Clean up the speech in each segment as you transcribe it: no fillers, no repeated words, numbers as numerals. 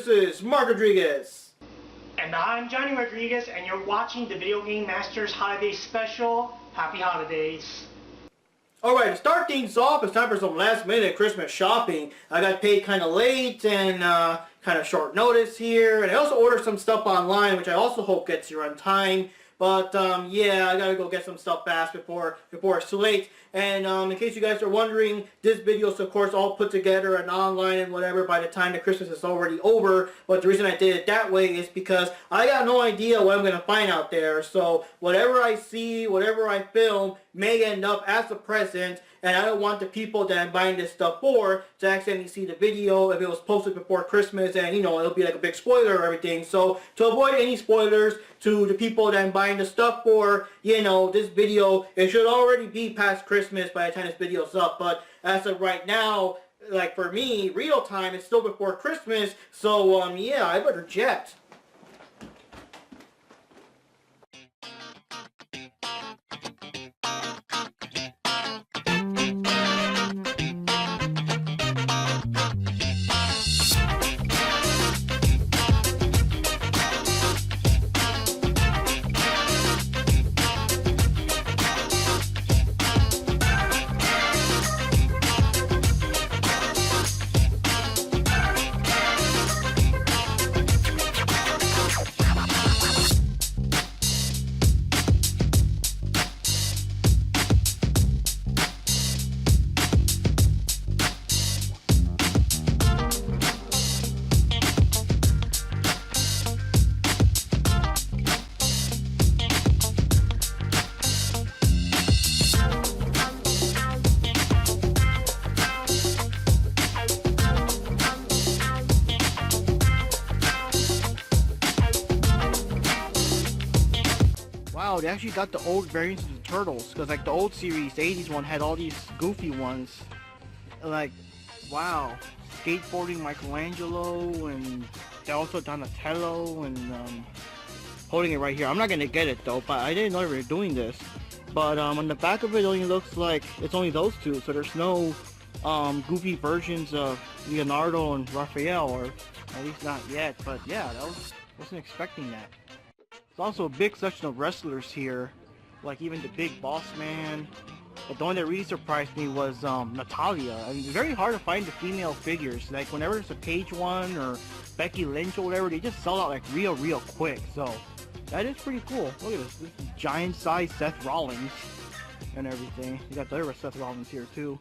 This is Mark Rodriguez. And I'm Johnny Rodriguez, and you're watching the Video Game Masters Holiday Special. Happy Holidays. Alright, to start things off, it's time for some last minute Christmas shopping. I got paid kind of late and kind of short notice here. And I also ordered some stuff online, which I also hope gets here on time. But yeah, I gotta go get some stuff fast before it's too late. And in case you guys are wondering, this video is of course all put together and online and whatever by the time that Christmas is already over. But the reason I did it that way is because I got no idea what I'm gonna find out there. So whatever I see, whatever I film may end up as a present. And I don't want the people that I'm buying this stuff for to accidentally see the video if it was posted before Christmas, and you know, it'll be like a big spoiler or everything. So to avoid any spoilers to the people that I'm buying the stuff for, you know, this video, it should already be past Christmas by the time this video's up. But as of right now, like for me, real time, it's still before Christmas. So yeah, I better jet. Wow, they actually got the old variants of the Turtles, because like the old series, the 80s one, had all these goofy ones. Like, wow. Skateboarding Michelangelo, and they also Donatello, and holding it right here. I'm not gonna get it though, but I didn't know they were doing this. But on the back of it only looks like it's only those two, so there's no goofy versions of Leonardo and Raphael, or at least not yet. But yeah, wasn't expecting that. There's also a big section of wrestlers here, like even the Big Boss Man. But the one that really surprised me was Natalia. I mean, it's very hard to find the female figures. Like whenever there's a Paige one or Becky Lynch or whatever, they just sell out like real quick. So that is pretty cool. Look at this giant size Seth Rollins and everything. You got the other Seth Rollins here too.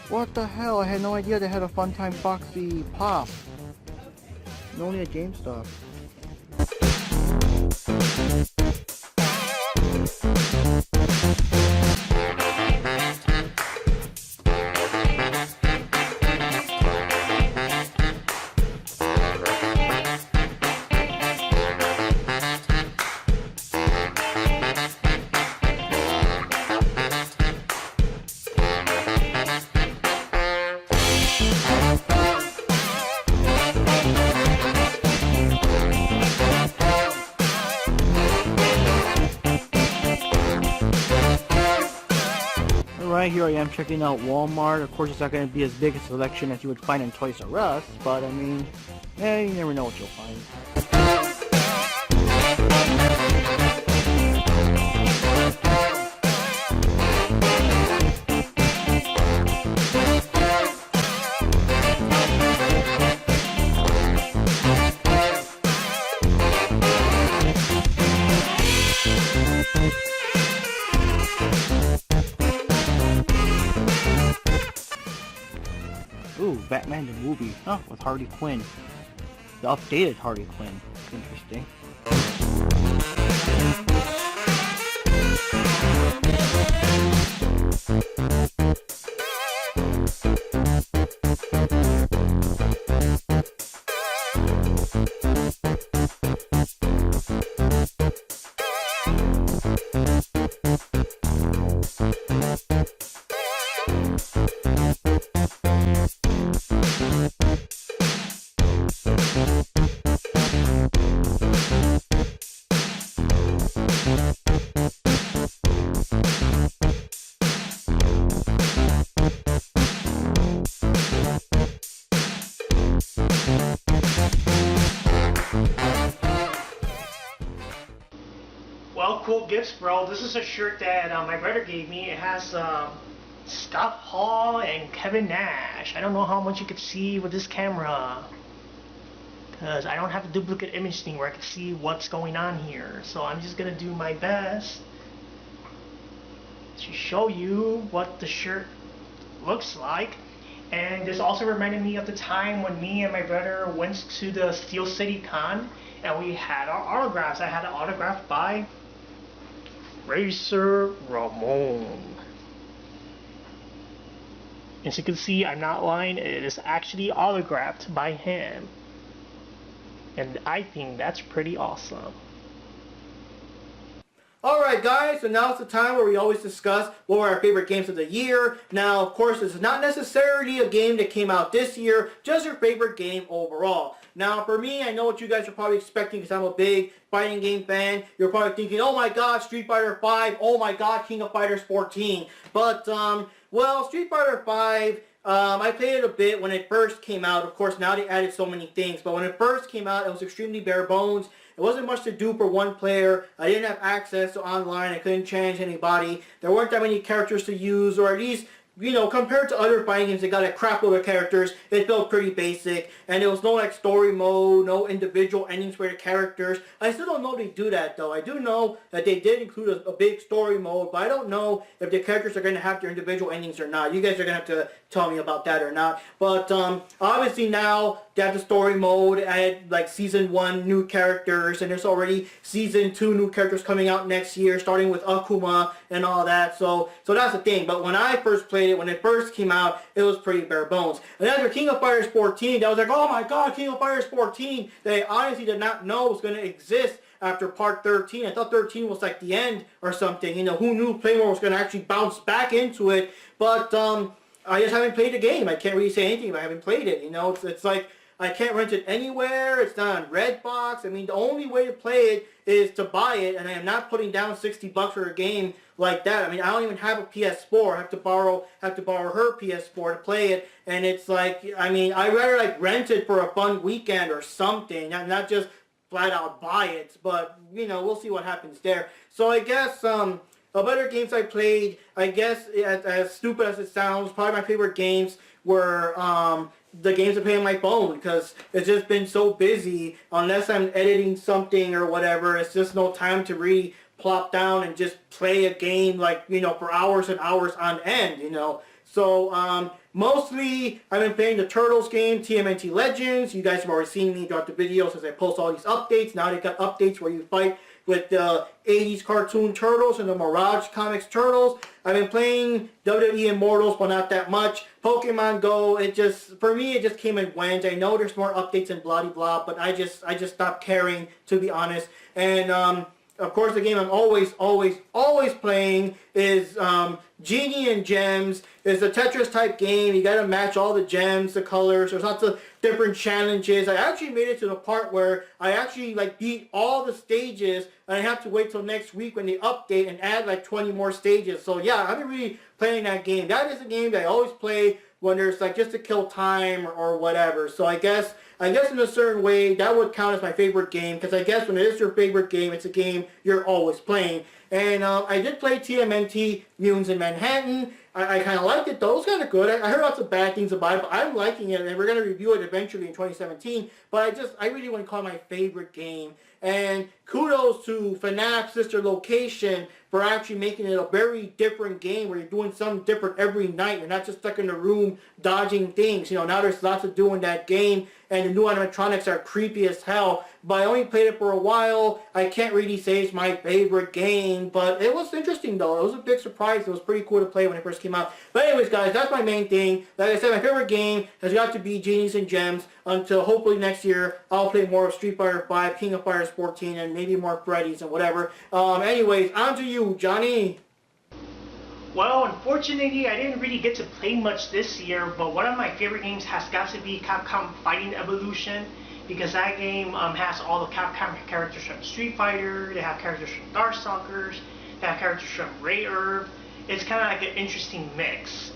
What the hell? I had no idea they had a Funtime Foxy Pop. Only at GameStop. Right here I am checking out Walmart. Of course, it's not going to be as big a selection as you would find in Toys R Us, but I mean, yeah, you never know what you'll find. Ooh, Batman the movie. Oh, with Harley Quinn. The updated Harley Quinn. Interesting. Well, cool gifts, bro. This is a shirt that my brother gave me. It has Scott Hall and Kevin Nash. I don't know how much you could see with this camera, because I don't have a duplicate image thing where I can see what's going on here. So I'm just gonna do my best to show you what the shirt looks like. And this also reminded me of the time when me and my brother went to the Steel City Con and we had our autographs. I had an autograph by Razor Ramon. As you can see, I'm not lying, it is actually autographed by him. And I think that's pretty awesome. Alright guys, so now it's the time where we always discuss what were our favorite games of the year. Now, of course, this is not necessarily a game that came out this year, just your favorite game overall. Now, for me, I know what you guys are probably expecting because I'm a big fighting game fan. You're probably thinking, oh my god, Street Fighter 5, oh my god, King of Fighters 14. But, well, Street Fighter 5, I played it a bit when it first came out. Of course, now they added so many things. But when it first came out, it was extremely bare bones. It wasn't much to do for one player. I didn't have access to online. I couldn't change anybody. There weren't that many characters to use, or at least, you know, compared to other fighting games that got a crap load of characters, it felt pretty basic. And there was no like story mode, no individual endings for the characters. I still don't know if they do that though. I do know that they did include a big story mode, but I don't know if the characters are going to have their individual endings or not. You guys are going to have to tell me about that or not. But obviously now they have the story mode. I had like season 1 new characters, and there's already season 2 new characters coming out next year, starting with Akuma and all that. So that's the thing. But when I first played it, when it first came out, it was pretty bare bones. And after King of Fighters 14, I was like, oh my god, King of Fighters 14, that I honestly did not know was going to exist after part 13. I thought 13 was like the end or something. You know, who knew Playmore was going to actually bounce back into it? But I just haven't played the game. I can't really say anything if I haven't played it. You know, it's like I can't rent it anywhere. It's not on Redbox. I mean, the only way to play it is to buy it, and I am not putting down $60 for a game like that. I mean, I don't even have a PS4. I have to borrow her PS4 to play it, and it's like, I mean, I'd rather like rent it for a fun weekend or something, not just flat out buy it. But you know, we'll see what happens there. So I guess of other games I played, I guess as stupid as it sounds, probably my favorite games were the games I play on my phone, because it's just been so busy. Unless I'm editing something or whatever, it's just no time to really plop down and just play a game like, you know, for hours and hours on end, you know. So mostly I've been playing the Turtles game, TMNT Legends. You guys have already seen me throughout the videos as I post all these updates. Now they got updates where you fight with the 80s cartoon Turtles and the Mirage Comics Turtles. I've been playing WWE Immortals, but not that much. Pokemon Go, it just, for me, it just came and went. I know there's more updates and blah, blah, blah, but I just stopped caring, to be honest. And, of course, the game I'm always playing is Genie and Gems. It's a Tetris type game. You gotta match all the gems, the colors. There's lots of different challenges. I actually made it to the part where I actually like beat all the stages, and I have to wait till next week when they update and add like 20 more stages. So yeah, I've been really playing that game. That is a game that I always play when there's like just to kill time or whatever. So I guess in a certain way that would count as my favorite game, because I guess when it is your favorite game, it's a game you're always playing. And I did play TMNT Mutants in Manhattan. I kind of liked it though. It was kind of good. I heard lots of bad things about it, but I'm liking it, and we're going to review it eventually in 2017. But I really want to call it my favorite game. And kudos to FNAF's sister location for actually making it a very different game where you're doing something different every night. You're not just stuck in the room dodging things. You know, now there's lots to do in that game, and the new animatronics are creepy as hell. But I only played it for a while. I can't really say it's my favorite game, but it was interesting though. It was a big surprise. It was pretty cool to play when it first came out. But anyways, guys, that's my main thing. Like I said, my favorite game has got to be Genies and Gems until hopefully next year I'll play more of Street Fighter 5, King of Fighters 14, and maybe more Freddy's and whatever. Anyways, on to you, Johnny. Well, unfortunately, I didn't really get to play much this year, but one of my favorite games has got to be Capcom Fighting Evolution, because that game has all the Capcom characters from Street Fighter, they have characters from Darkstalkers, they have characters from Ray Earth. It's kind of like an interesting mix.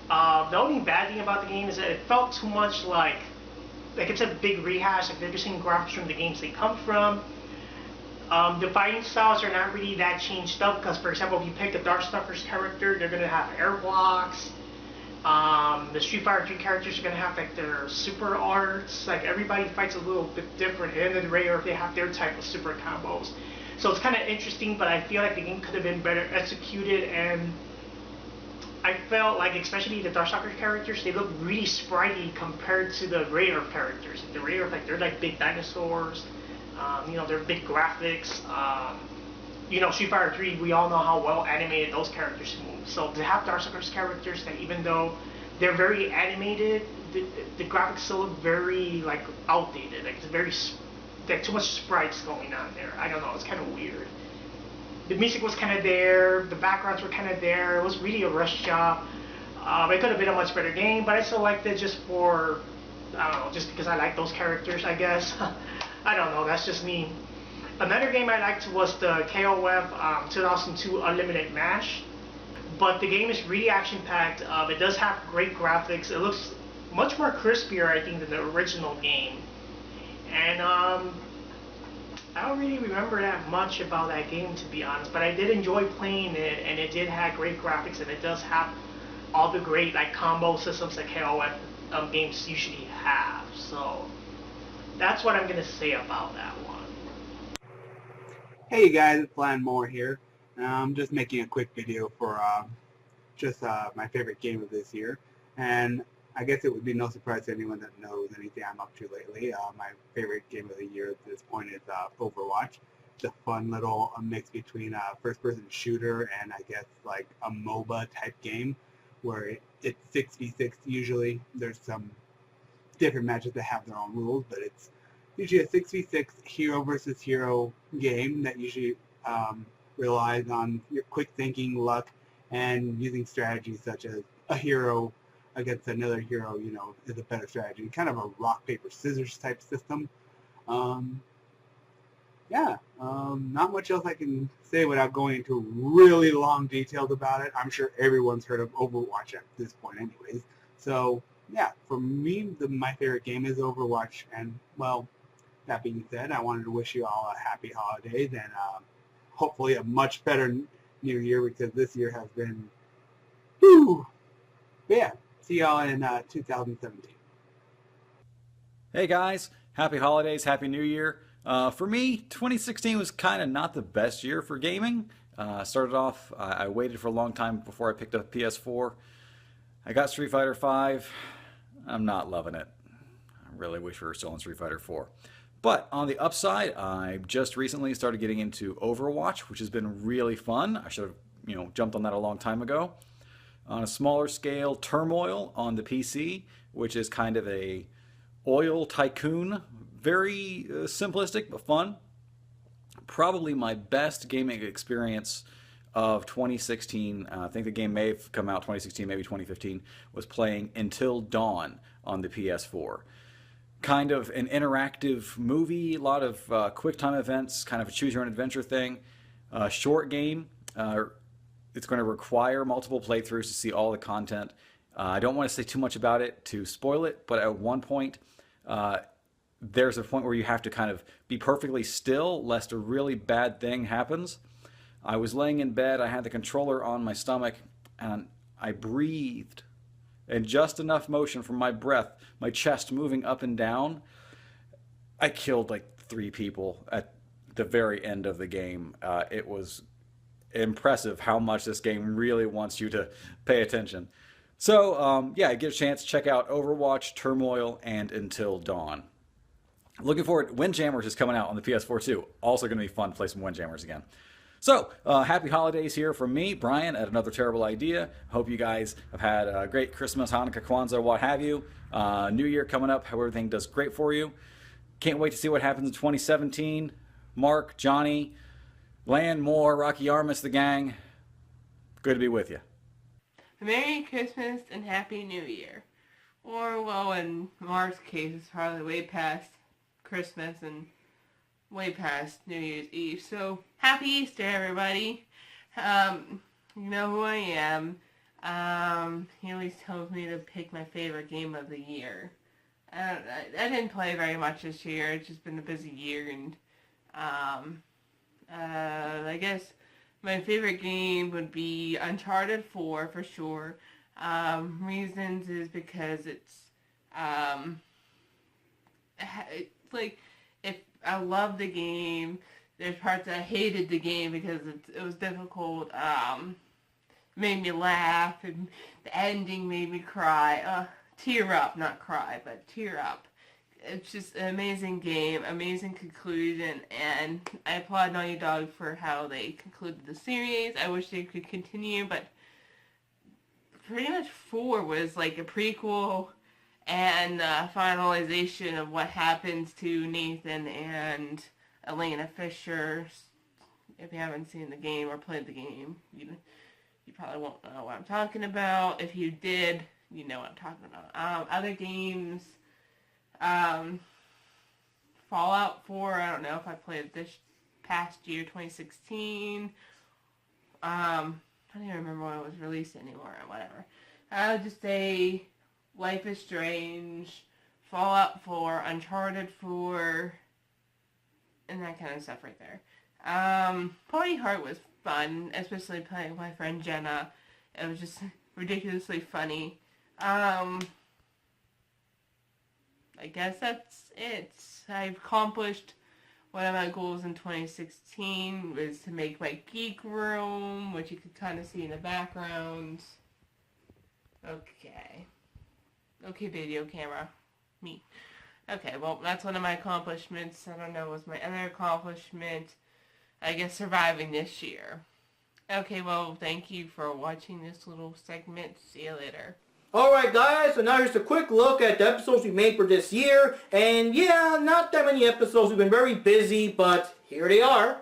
The only bad thing about the game is that it felt too much like it's a big rehash, like they're just seeing graphics from the games they come from. The fighting styles are not really that changed up, because for example, if you pick a Darkstalkers character, they're going to have air blocks. The Street Fighter 3 characters are going to have like their super arts, like everybody fights a little bit different, and then Ray Earth, they have their type of super combos. So it's kind of interesting, but I feel like the game could have been better executed, and I felt like especially the Darkstalkers characters, they look really sprightly compared to the Ray Earth characters. The Ray Earth, like they're like big dinosaurs. You know, they're big graphics. You know, Street Fighter 3, we all know how well animated those characters move. So to have Darkstalkers characters that even though they're very animated, the graphics still look very like outdated. Like it's very like too much sprites going on there. I don't know. It's kind of weird. The music was kind of there. The backgrounds were kind of there. It was really a rush job. It could have been a much better game, but I still liked it just for, I don't know, just because I like those characters, I guess. I don't know, that's just me. Another game I liked was the KOF 2002 Unlimited Mash. But the game is really action-packed. It does have great graphics. It looks much more crispier, I think, than the original game. And I don't really remember that much about that game, to be honest. But I did enjoy playing it, and it did have great graphics, and it does have all the great like combo systems that KOF games usually have. So that's what I'm going to say about that one. Hey guys, it's Lan Moore here. I'm just making a quick video for my favorite game of this year. And I guess it would be no surprise to anyone that knows anything I'm up to lately. My favorite game of the year at this point is Overwatch. It's a fun little mix between a first-person shooter and I guess like a MOBA type game where it's 6v6 usually. There's some different matches that have their own rules, but it's usually a 6v6 hero versus hero game that usually relies on your quick thinking, luck, and using strategies such as a hero against another hero, you know, is a better strategy. Kind of a rock, paper, scissors type system. Not much else I can say without going into really long details about it. I'm sure everyone's heard of Overwatch at this point anyways. So, yeah, for me, my favorite game is Overwatch. And, well, that being said, I wanted to wish you all a happy holidays and hopefully a much better new year, because this year has been, whew. But yeah, see y'all in 2017. Hey guys, happy holidays, happy new year. For me, 2016 was kind of not the best year for gaming. Started off, I waited for a long time before I picked up PS4. I got Street Fighter 5. I'm not loving it. I really wish we were still in Street Fighter 4. But on the upside, I just recently started getting into Overwatch, which has been really fun. I should have, jumped on that a long time ago. On a smaller scale, Turmoil on the PC, which is kind of a oil tycoon. Very simplistic, but fun. Probably my best gaming experience of 2016, I think the game may have come out 2016, maybe 2015, was playing Until Dawn on the PS4. Kind of an interactive movie, a lot of quick time events, kind of a choose your own adventure thing. Short game. It's going to require multiple playthroughs to see all the content. I don't want to say too much about it to spoil it, but at one point, there's a point where you have to kind of be perfectly still lest a really bad thing happens. I was laying in bed, I had the controller on my stomach, and I breathed. And just enough motion from my breath, my chest moving up and down, I killed like 3 people at the very end of the game. It was impressive how much this game really wants you to pay attention. So, yeah, get a chance, check out Overwatch, Turmoil, and Until Dawn. Looking forward, Windjammers is coming out on the PS4 too. Also going to be fun to play some Windjammers again. So, happy holidays here from me, Brian, at Another Terrible Idea. Hope you guys have had a great Christmas, Hanukkah, Kwanzaa, what have you. New Year coming up, hope everything does great for you. Can't wait to see what happens in 2017. Mark, Johnny, Lan, Moore, Rocky Armus, the gang. Good to be with you. Merry Christmas and Happy New Year. Or, well, in Mark's case, it's probably way past Christmas and way past New Year's Eve. So, Happy Easter, everybody. You know who I am. He always tells me to pick my favorite game of the year. I didn't play very much this year. It's just been a busy year, and I guess my favorite game would be Uncharted 4 for sure. Reasons is because it's like, if I love the game, there's parts I hated the game because it was difficult. Made me laugh, and the ending made me cry. Tear up, not cry, but tear up. It's just an amazing game, amazing conclusion, and I applaud Naughty Dog for how they concluded the series. I wish they could continue, but pretty much 4 was like a prequel and a finalization of what happens to Nathan and Elena Fisher. If you haven't seen the game or played the game, you probably won't know what I'm talking about. If you did, you know what I'm talking about. Other games, Fallout 4, I don't know if I played it this past year, 2016. I don't even remember when it was released anymore, or whatever. I would just say Life is Strange, Fallout 4, Uncharted 4, and that kind of stuff right there. Party Heart was fun, especially playing with my friend Jenna. It was just ridiculously funny. I guess that's it. I've accomplished one of my goals in 2016 was to make my geek room, which you could kind of see in the background. Okay, video camera. Me. Okay, well, that's one of my accomplishments. I don't know, what's my other accomplishment? I guess surviving this year. Okay, well, thank you for watching this little segment. See you later. Alright guys, so now here's a quick look at the episodes we made for this year. And yeah, not that many episodes. We've been very busy, but here they are.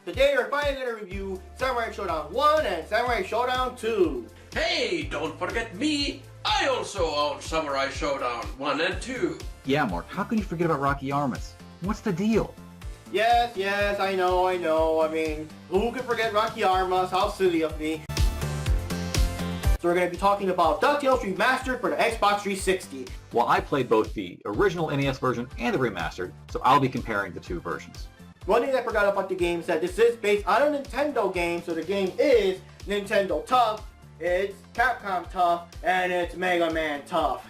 Today we're finally going to review Samurai Showdown 1 and Samurai Showdown 2. Hey, don't forget me! I also own Samurai Showdown 1 and 2. Yeah, Mark, how can you forget about Rocky Armus? What's the deal? Yes, I know. I mean, who could forget Rocky Armus? How silly of me. So we're going to be talking about DuckTales Remastered for the Xbox 360. Well, I played both the original NES version and the remastered, so I'll be comparing the two versions. One thing I forgot about the game is that this is based on a Nintendo game, so the game is Nintendo tough, it's Capcom tough, and it's Mega Man tough.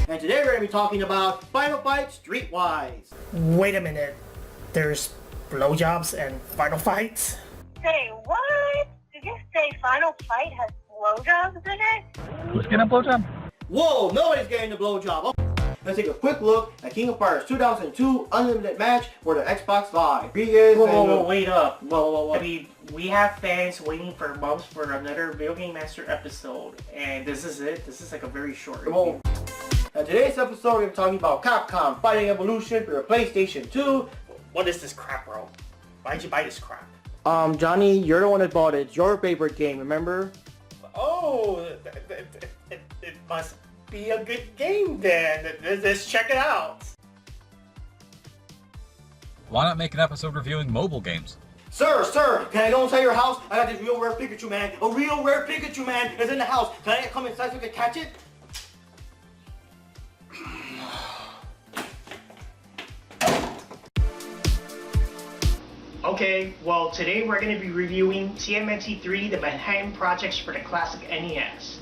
And today we're going to be talking about Final Fight Streetwise. Wait a minute. There's blowjobs and final fights? Say what? Did you say Final Fight has blowjobs in it? Who's getting a blowjob? Whoa, nobody's getting the blowjob. Oh. Let's take a quick look at King of Fighters 2002 Unlimited Match for the Xbox Live. Whoa, wait up. Whoa. I mean, we have fans waiting for months for another Video Game Master episode, and this is it. This is like a very short review. Now today's episode we're talking about Capcom Fighting Evolution for the PlayStation 2. What is this crap, bro? Why'd you buy this crap? Johnny, you're the one that bought it. It's your favorite game, remember? Oh, it must be a good game then. Let's check it out. Why not make an episode reviewing mobile games? Sir, can I go inside your house? I got this real rare Pikachu, man. A real rare Pikachu, man, is in the house. Can I come inside so I can catch it? Okay, well today we're going to be reviewing TMNT 3, the Manhattan Projects for the classic NES.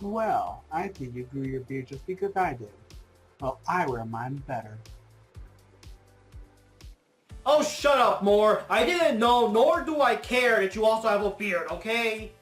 Well, I think you grew your beard just because I did. Well, I wear mine better. Oh, shut up, Moore. I didn't know, nor do I care that you also have a beard, okay?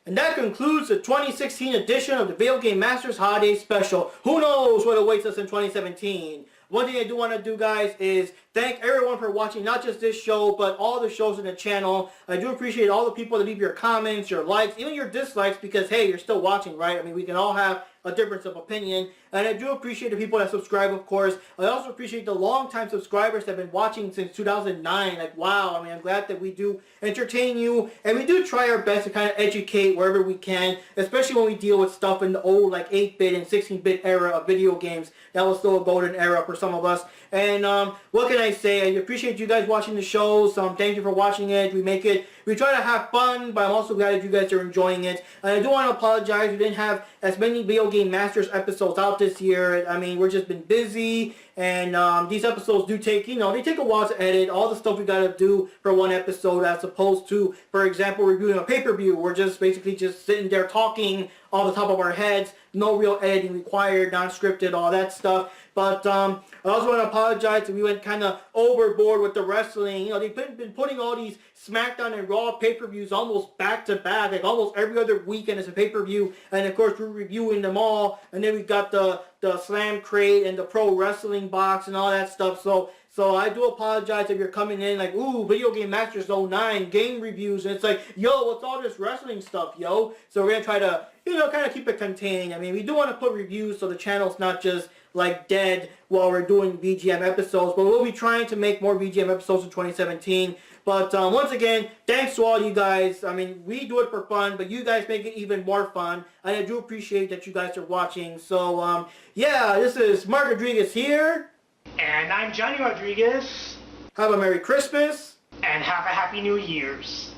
And that concludes the 2016 edition of the Video Game Masters Holiday Special. Who knows what awaits us in 2017? One thing I do want to do, guys, is thank everyone for watching, not just this show, but all the shows in the channel. I do appreciate all the people that leave your comments, your likes, even your dislikes, because, hey, you're still watching, right? I mean, we can all have a difference of opinion. And I do appreciate the people that subscribe, of course. I also appreciate the long-time subscribers that have been watching since 2009. Like, wow, I mean, I'm glad that we do entertain you. And we do try our best to kind of educate wherever we can, especially when we deal with stuff in the old, like, 8-bit and 16-bit era of video games. That was still a golden era for some of us. And what can I say? I appreciate you guys watching the shows. Thank you for watching it. We try to have fun, but I'm also glad that you guys are enjoying it. And I do want to apologize. We didn't have as many Video Game Masters episodes out this year. I mean, we're just been busy. And these episodes do take, they take a while to edit. All the stuff we got to do for one episode as opposed to, for example, reviewing a pay-per-view. We're just basically just sitting there talking off the top of our heads. No real editing required, non-scripted, all that stuff. But I also want to apologize that we went kind of overboard with the wrestling. They've been putting all these SmackDown and Raw pay-per-views almost back-to-back. Like almost every other weekend is a pay-per-view. And of course, we're reviewing them all. And then we got the Slam Crate and the Pro Wrestling Box and all that stuff. So I do apologize if you're coming in like, ooh, Video Game Masters 09, game reviews. And it's like, yo, what's all this wrestling stuff, yo? So we're going to try to, kind of keep it contained. I mean, we do want to put reviews so the channel's not just like dead while we're doing VGM episodes, but we'll be trying to make more VGM episodes in 2017. But once again, thanks to all you guys. I mean, we do it for fun, but you guys make it even more fun, and I do appreciate that you guys are watching. So yeah, this is Mark Rodriguez here. And I'm Johnny Rodriguez. Have a Merry Christmas. And have a Happy New Year's.